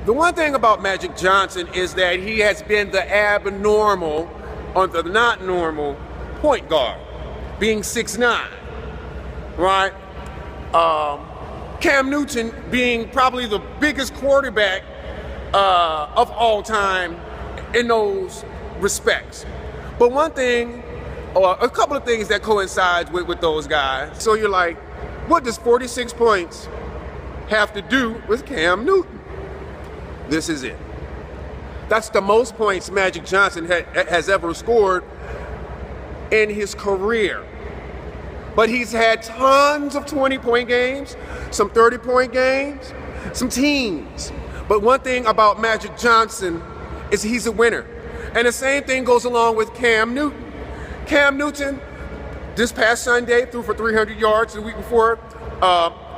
The one thing about Magic Johnson is that he has been the abnormal, or the not normal, point guard, being 6'9", right? Cam Newton being probably the biggest quarterback of all time in those respects. But one thing, or a couple of things that coincides with those guys. So you're like, what does 46 points have to do with Cam Newton? This is it. That's the most points Magic Johnson has ever scored in his career. But he's had tons of 20-point games, some 30-point games, some teams. But one thing about Magic Johnson is he's a winner. And the same thing goes along with Cam Newton. Cam Newton, this past Sunday, threw for 300 yards. The week before,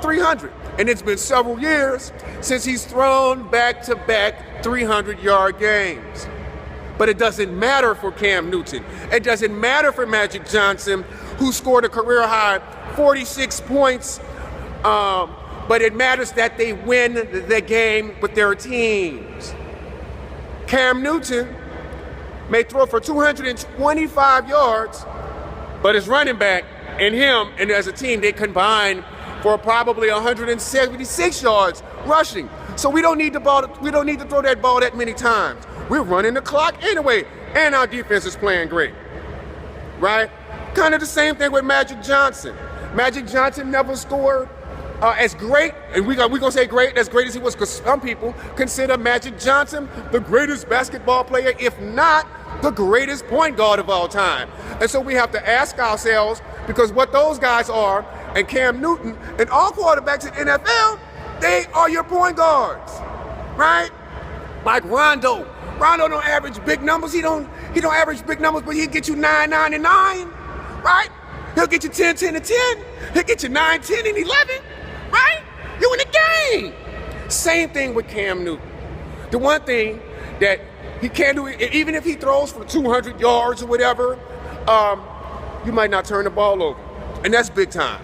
300. And it's been several years since he's thrown back-to-back 300-yard games. But it doesn't matter for Cam Newton. It doesn't matter for Magic Johnson, who scored a career-high 46 points. But it matters that they win the game with their teams. Cam Newton may throw for 225 yards, but his running back and him, and as a team, they combine for probably 176 yards rushing. So we don't need to throw that ball that many times. We're running the clock anyway, and our defense is playing great, right? Kind of the same thing with Magic Johnson. Magic Johnson never scored as great, and we're gonna say great, as great as he was, because some people consider Magic Johnson the greatest basketball player, if not the greatest point guard of all time. And so we have to ask ourselves, because what those guys are, and Cam Newton, and all quarterbacks in NFL, they are your point guards, right? Like Rondo. Rondo don't average big numbers. He don't average big numbers, but he'll get you 9, 9, and 9, right? He'll get you 10, 10, and 10. He'll get you 9, 10, and 11, right? You in the game. Same thing with Cam Newton. The one thing that he can't do, even if he throws for 200 yards or whatever, you might not turn the ball over. And that's big time.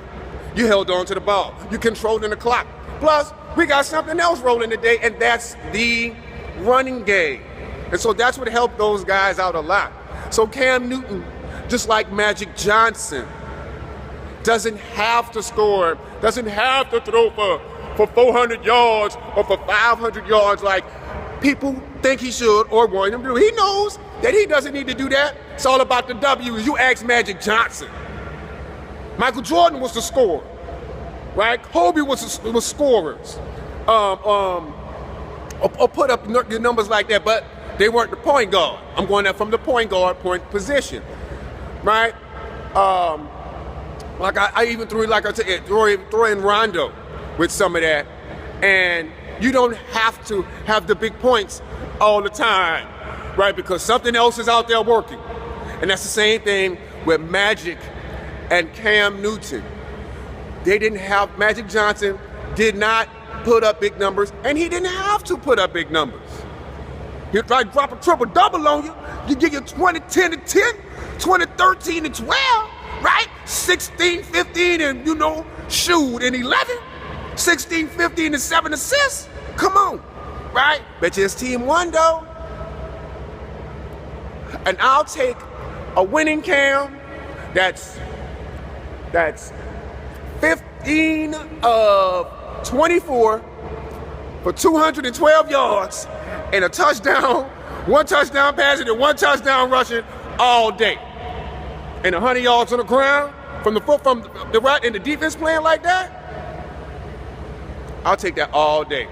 You held on to the ball. You controlling the clock. Plus, we got something else rolling today, and that's the running game. And so that's what helped those guys out a lot. So Cam Newton, just like Magic Johnson, doesn't have to score, doesn't have to throw for 400 yards or for 500 yards like people think he should or want him to do. He knows that he doesn't need to do that. It's all about the W's. You ask Magic Johnson. Michael Jordan was the scorer, right? Kobe was scorers, or put up the numbers like that, but they weren't the point guard. I'm going there from the point guard position, right? Like I even threw in Rondo with some of that, and you don't have to have the big points all the time, right? Because something else is out there working, and that's the same thing with Magic and Cam Newton. Magic Johnson did not put up big numbers, and he didn't have to put up big numbers. He'll try to drop a triple-double on you. You get your 20, 10, and 10, 20, 13, and 12, right? 16, 15, and, shoot, and 11. 16, 15, and 7 assists. Come on, right? Bet you his team won, though. And I'll take a winning Cam that's 15 of 24 for 212 yards and a touchdown, one touchdown passing and one touchdown rushing all day. And 100 yards on the ground from the right, and the defense playing like that. I'll take that all day.